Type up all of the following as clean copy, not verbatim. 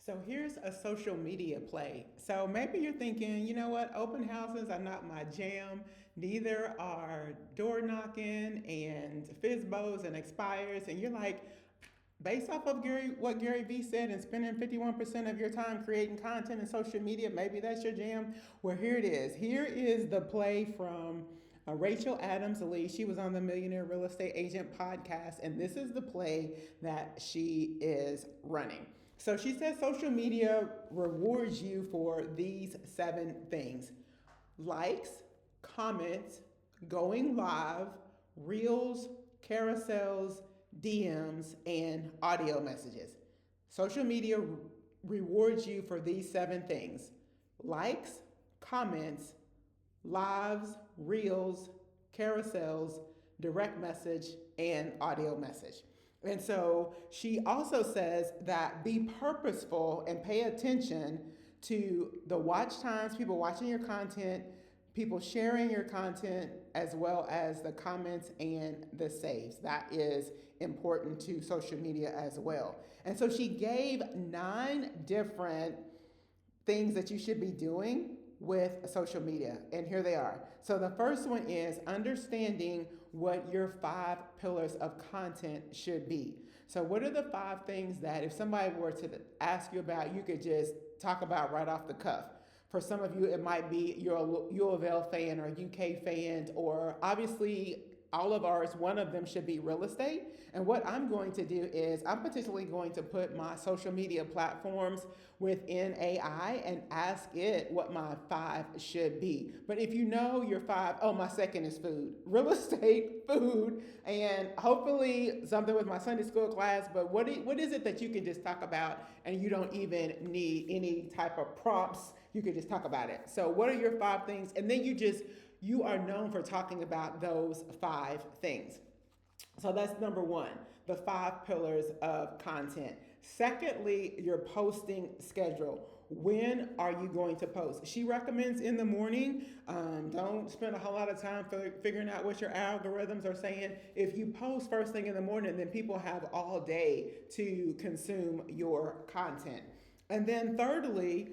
So here's a social media play. So maybe you're thinking, you know what, open houses are not my jam. Neither are door knocking and FSBOs and expires. And you're like, based off of what Gary Vee said and spending 51% of your time creating content in social media, maybe that's your jam. Well, here it is. Here is the play from Rachel Adams Lee. She was on the Millionaire Real Estate Agent podcast, and this is the play that she is running. So she says social media rewards you for these 7 things: likes, comments, going live, reels, carousels, DMs, and audio messages. Social media rewards you for these 7 things: likes, comments, lives, reels, carousels, direct message, and audio message. And so she also says that be purposeful and pay attention to the watch times, people watching your content, people sharing your content, as well as the comments and the saves. That is important to social media as well. And so she gave 9 different things that you should be doing with social media. And here they are. So the first one is understanding what your 5 pillars of content should be. So what are the 5 things that if somebody were to ask you about, you could just talk about right off the cuff? For some of you, it might be you're a U of L fan or UK fan, or obviously all of ours, one of them should be real estate. And what I'm going to do is I'm potentially going to put my social media platforms within AI and ask it what my 5 should be. But if you know your 5, oh, my second is food, real estate, food, and hopefully something with my Sunday school class. But what is it that you can just talk about and you don't even need any type of prompts? You could just talk about it. So what are your 5 things? And then you are known for talking about those 5 things. So that's number 1, the 5 pillars of content. Secondly, your posting schedule. When are you going to post? She recommends in the morning. Don't spend a whole lot of time figuring out what your algorithms are saying. If you post first thing in the morning, then people have all day to consume your content. And then thirdly,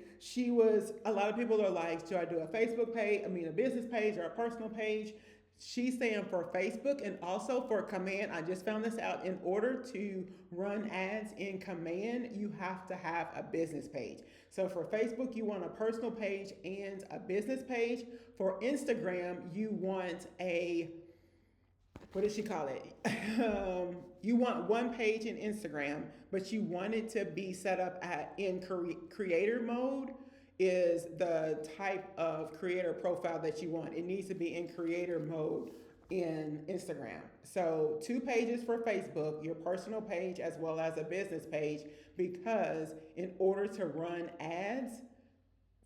a lot of people are like, should I do a Facebook page? A business page or a personal page? She's saying for Facebook and also for Command. I just found this out. In order to run ads in Command, you have to have a business page. So for Facebook, you want a personal page and a business page. For Instagram, you want what does she call it? You want one page in Instagram, but you want it to be set up in creator mode is the type of creator profile that you want. It needs to be in creator mode in Instagram. So 2 pages for Facebook, your personal page as well as a business page, because in order to run ads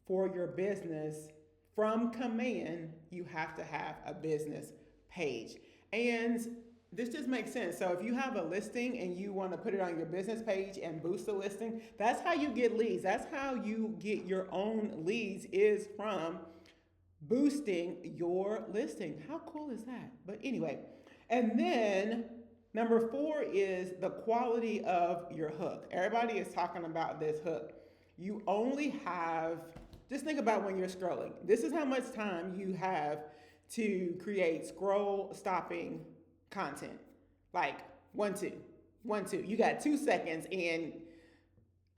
for your business from Command, you have to have a business page. And this just makes sense. So if you have a listing and you want to put it on your business page and boost the listing, that's how you get leads. That's how you get your own leads, is from boosting your listing. How cool is that? But anyway, and then number 4 is the quality of your hook. Everybody is talking about this hook. You only have, just think about when you're scrolling. This is how much time you have to create scroll stopping content. Like 1, 2, 1, 2. You got 2 seconds, and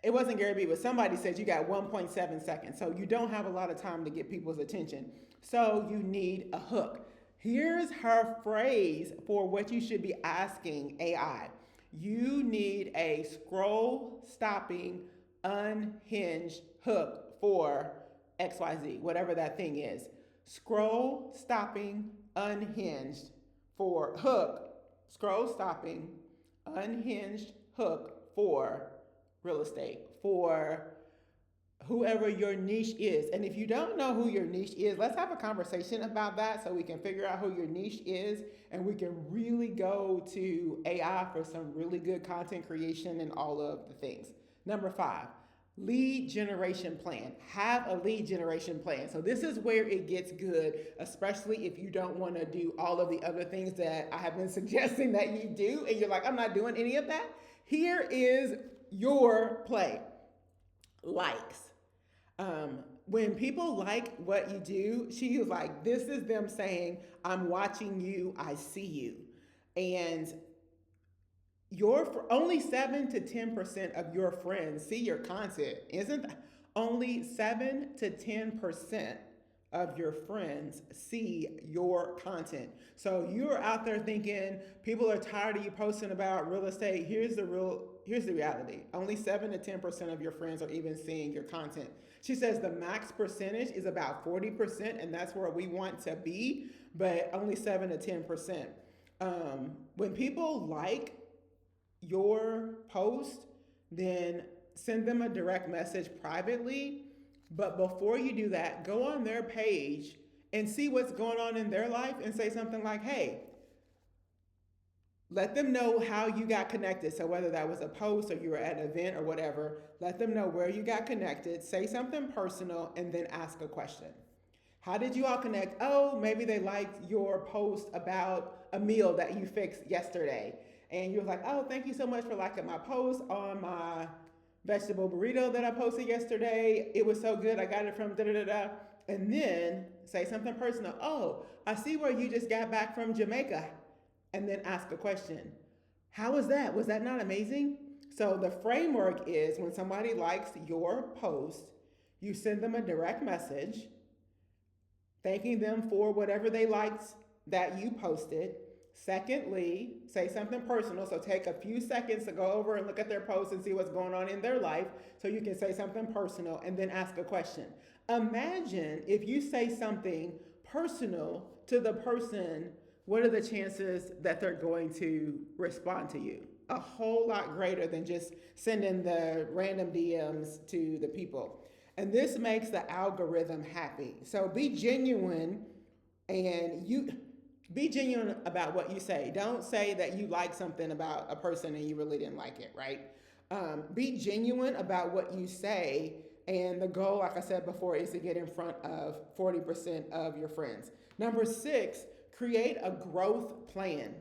it wasn't Gary Vee, but somebody said you got 1.7 seconds. So you don't have a lot of time to get people's attention. So you need a hook. Here's her phrase for what you should be asking AI. You need a scroll stopping unhinged hook for XYZ, whatever that thing is. Scroll stopping unhinged for hook, scroll stopping unhinged hook for real estate, for whoever your niche is. And if you don't know who your niche is, let's have a conversation about that so we can figure out who your niche is and we can really go to AI for some really good content creation and all of the things. Number 5, lead generation plan. Have a lead generation plan. So this is where it gets good, especially if you don't want to do all of the other things that I have been suggesting that you do and you're like, I'm not doing any of that. Here is your play. Likes. When people like what you do, she was like, this is them saying, I'm watching you, I see you. And your only 7 to 10% of your friends see your content. Isn't that, only 7 to 10% of your friends see your content? So you're out there thinking people are tired of you posting about real estate. Here's the reality. Only 7 to 10% of your friends are even seeing your content. She says the max percentage is about 40%, and that's where we want to be, but only 7 to 10%. When people like your post, then send them a direct message privately. But before you do that, go on their page and see what's going on in their life and say something like, hey, let them know how you got connected. So whether that was a post or you were at an event or whatever, let them know where you got connected, say something personal, and then ask a question. How did you all connect? Oh, maybe they liked your post about a meal that you fixed yesterday. And you're like, oh, thank you so much for liking my post on my vegetable burrito that I posted yesterday. It was so good. I got it from da da da da. And then say something personal. Oh, I see where you just got back from Jamaica. And then ask a question. How was that? Was that not amazing? So the framework is when somebody likes your post, you send them a direct message thanking them for whatever they liked that you posted. Secondly, say something personal. So take a few seconds to go over and look at their post and see what's going on in their life so you can say something personal and then ask a question. Imagine if you say something personal to the person, what are the chances that they're going to respond to you? A whole lot greater than just sending the random DMs to the people. And this makes the algorithm happy. So be genuine and you be genuine about what you say. Don't say that you like something about a person and you really didn't like it, right? Be genuine about what you say. And the goal, like I said before, is to get in front of 40% of your friends. Number 6, create a growth plan.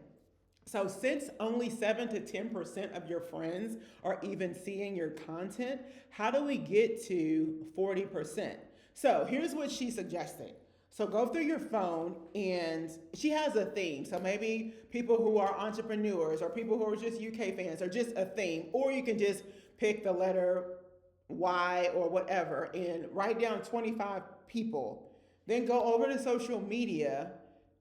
So since only 7 to 10% of your friends are even seeing your content, how do we get to 40%? So here's what she's suggesting. So go through your phone and she has a theme. So maybe people who are entrepreneurs or people who are just UK fans or just a theme, or you can just pick the letter Y or whatever and write down 25 people. Then go over to social media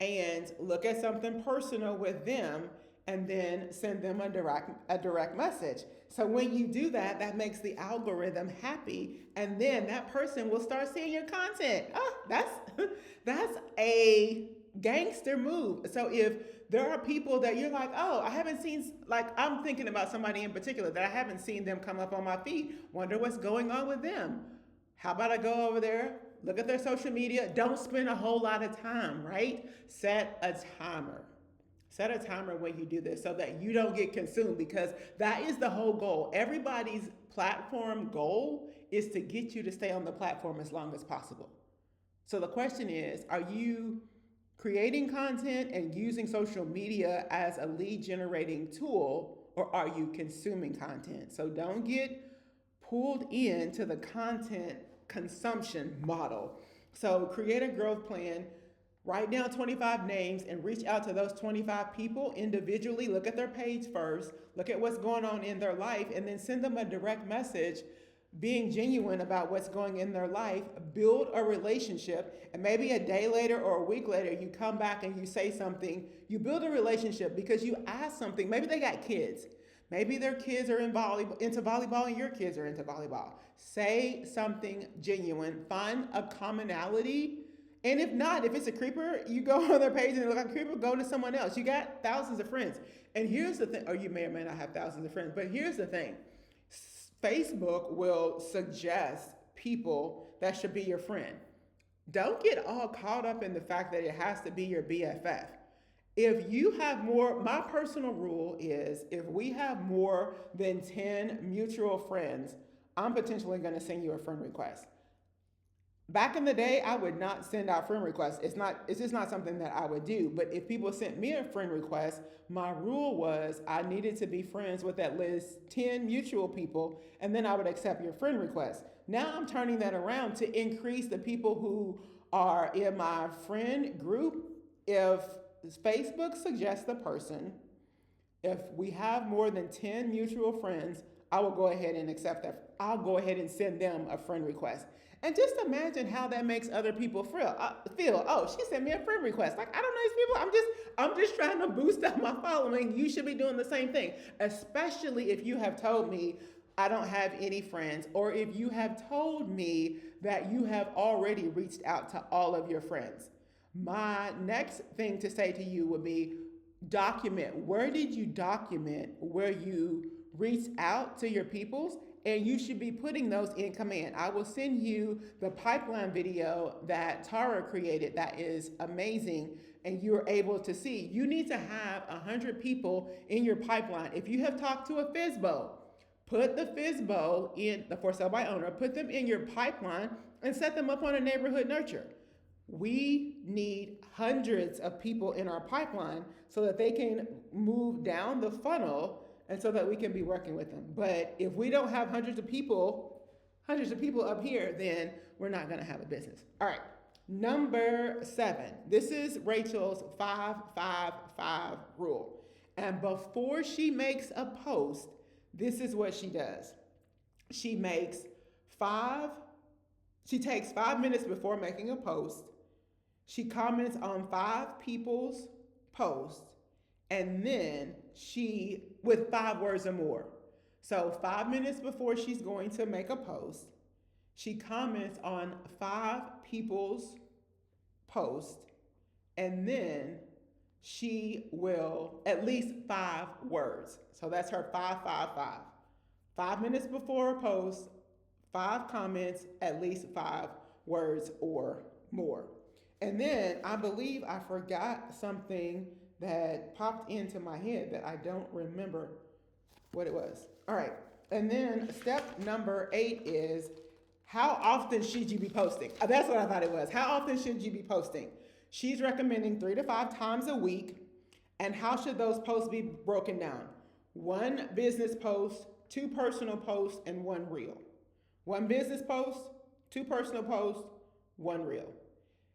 and look at something personal with them and then send them a direct message. So when you do that, that makes the algorithm happy, and then that person will start seeing your content. Oh, that's a gangster move. So if there are people that you're like, oh, I haven't seen, like I'm thinking about somebody in particular that I haven't seen them come up on my feed, wonder what's going on with them. How about I go over there, look at their social media, don't spend a whole lot of time, right? Set a timer. Set a timer when you do this so that you don't get consumed, because that is the whole goal. Everybody's platform goal is to get you to stay on the platform as long as possible. So the question is, are you creating content and using social media as a lead generating tool, or are you consuming content? So don't get pulled into the content consumption model. So create a growth plan, write down 25 names and reach out to those 25 people individually. Look at their page first, look at what's going on in their life, and then send them a direct message being genuine about what's going in their life. Build a relationship, and maybe a day later or a week later you come back and you say something. You build a relationship because you ask something. Maybe they got kids. Maybe their kids are into volleyball and your kids are into volleyball. Say something genuine. Find a commonality. And if not, if it's a creeper, you go on their page and they look like a creeper, go to someone else. You got thousands of friends. And here's the thing, or you may or may not have thousands of friends, but here's the thing. Facebook will suggest people that should be your friend. Don't get all caught up in the fact that it has to be your BFF. If you have more, my personal rule is if we have more than 10 mutual friends, I'm potentially going to send you a friend request. Back in the day, I would not send out friend requests. It's just not something that I would do. But if people sent me a friend request, my rule was I needed to be friends with at least 10 mutual people, and then I would accept your friend request. Now I'm turning that around to increase the people who are in my friend group. If Facebook suggests the person, if we have more than 10 mutual friends, I will go ahead and accept that. I'll go ahead and send them a friend request. And just imagine how that makes other people feel. Oh, she sent me a friend request. Like, I don't know these people. I'm just trying to boost up my following. You should be doing the same thing, especially if you have told me I don't have any friends, or if you have told me that you have already reached out to all of your friends. My next thing to say to you would be document. Where did you document where you reached out to your peoples? And you should be putting those in command. I will send you the pipeline video that Tara created that is amazing, and you're able to see. You need to have 100 people in your pipeline. If you have talked to a FSBO, put the FSBO in the for sale by owner, put them in your pipeline and set them up on a neighborhood nurture. We need hundreds of people in our pipeline so that they can move down the funnel and so that we can be working with them. But if we don't have hundreds of people up here, then we're not gonna have a business. All right, number 7. This is Rachel's 5-5-5 rule. And before she makes a post, this is what she does. She takes 5 minutes before making a post. She comments on 5 people's posts, and then with 5 words or more. So 5 minutes before she's going to make a post, she comments on 5 people's posts, and then she will at least 5 words. So that's her 5-5-5. 5 minutes before a post, 5 comments, at least 5 words or more. And then I believe I forgot something that popped into my head that I don't remember what it was. All right. And then step number 8 is how often should you be posting? That's what I thought it was. How often should you be posting? She's recommending 3 to 5 times a week. And how should those posts be broken down? 1 business post, 2 personal posts, and 1 reel. 1 business post, 2 personal posts, 1 reel.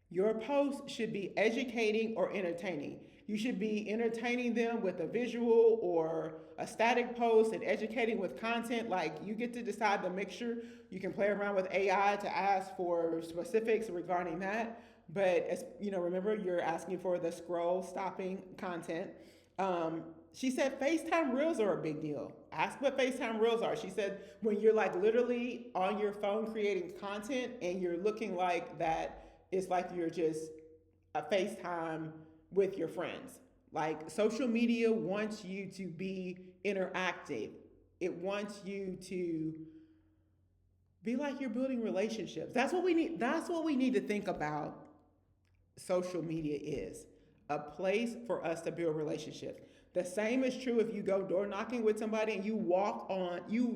Your post should be educating or entertaining. You should be entertaining them with a visual or a static post and educating with content. Like, you get to decide the mixture. You can play around with AI to ask for specifics regarding that. But remember, you're asking for the scroll stopping content. She said FaceTime Reels are a big deal. Ask what FaceTime Reels are. She said when you're like literally on your phone creating content and you're looking like that, it's like you're just a FaceTime with your friends. Like, social media wants you to be interactive. It wants you to be like you're building relationships. That's what we need. That's what we need to think about. Social media is a place for us to build relationships. The same is true if you go door knocking with somebody and you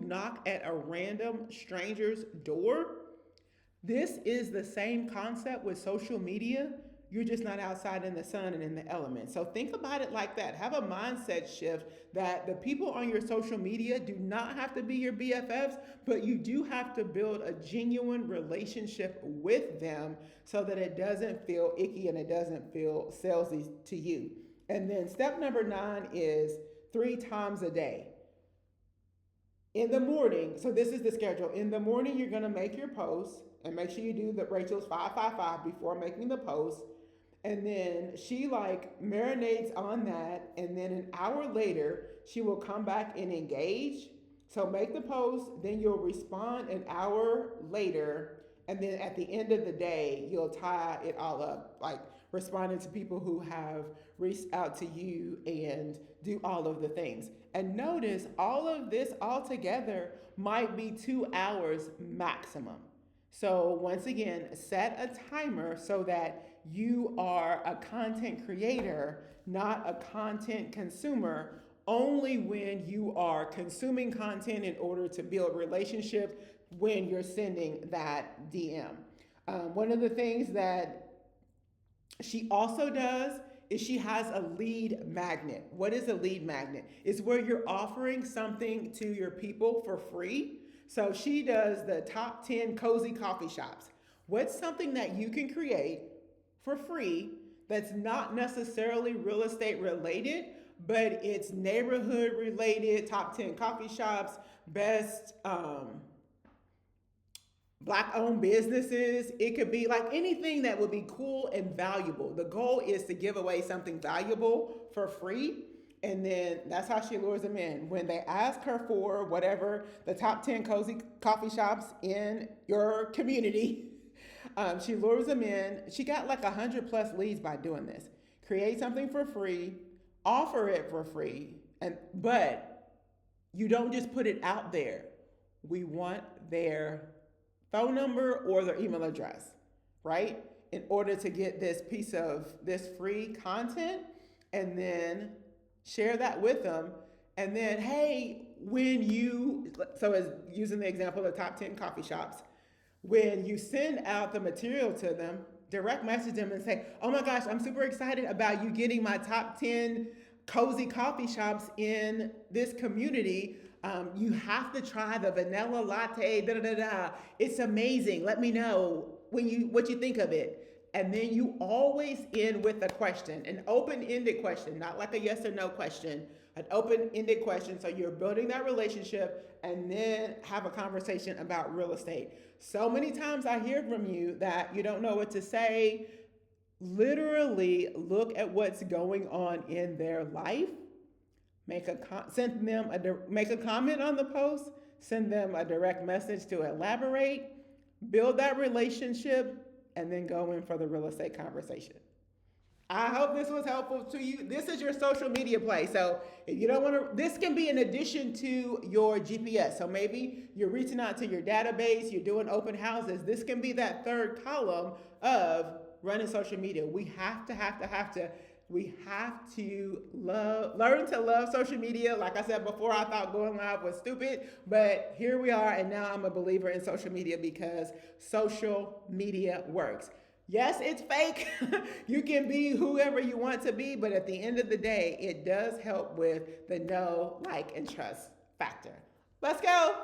knock at a random stranger's door. This is the same concept with social media. You're just not outside in the sun and in the elements. So think about it like that. Have a mindset shift that the people on your social media do not have to be your BFFs, but you do have to build a genuine relationship with them so that it doesn't feel icky and it doesn't feel salesy to you. And then step number 9 is 3 times a day. In the morning, so this is the schedule. In the morning, you're gonna make your post and make sure you do the Rachel's 5-5-5 before making the post. And then she marinates on that. And then an hour later, she will come back and engage. So make the post, then you'll respond an hour later. And then at the end of the day, you'll tie it all up, like responding to people who have reached out to you and do all of the things. And notice all of this all together might be 2 hours maximum. So once again, set a timer so that you are a content creator, not a content consumer, only when you are consuming content in order to build relationships when you're sending that DM. One of the things that she also does is she has a lead magnet. What is a lead magnet? It's where you're offering something to your people for free. So she does the top 10 cozy coffee shops. What's something that you can create for free that's not necessarily real estate related, but it's neighborhood related, top 10 coffee shops, best black owned businesses. It could be like anything that would be cool and valuable. The goal is to give away something valuable for free. And then that's how she lures them in. When they ask her for whatever the top 10 cozy coffee shops in your community, she lures them in. She got like 100 plus leads by doing this. Create something for free, offer it for free, but you don't just put it out there. We want their phone number or their email address, right? In order to get this piece of this free content, and then share that with them. And then, hey, as using the example of the top 10 coffee shops, when you send out the material to them, direct message them and say, oh my gosh, I'm super excited about you getting my top 10 cozy coffee shops in this community. You have to try the vanilla latte, da da da da. It's amazing. Let me know what you think of it. And then you always end with a question, an open-ended question, not like a yes or no question, an open-ended question. So you're building that relationship and then have a conversation about real estate. So many times I hear from you that you don't know what to say. Literally look at what's going on in their life. Make a comment on the post, send them a direct message to elaborate, build that relationship, and then go in for the real estate conversation. I hope this was helpful to you. This is your social media play. So if you don't want to, this can be in addition to your GPS. So maybe you're reaching out to your database, you're doing open houses. This can be that third column of running social media. We have to learn to love social media. Like I said before, I thought going live was stupid, but here we are, and now I'm a believer in social media because social media works. Yes, it's fake. You can be whoever you want to be, but at the end of the day, it does help with the know, like, and trust factor. Let's go.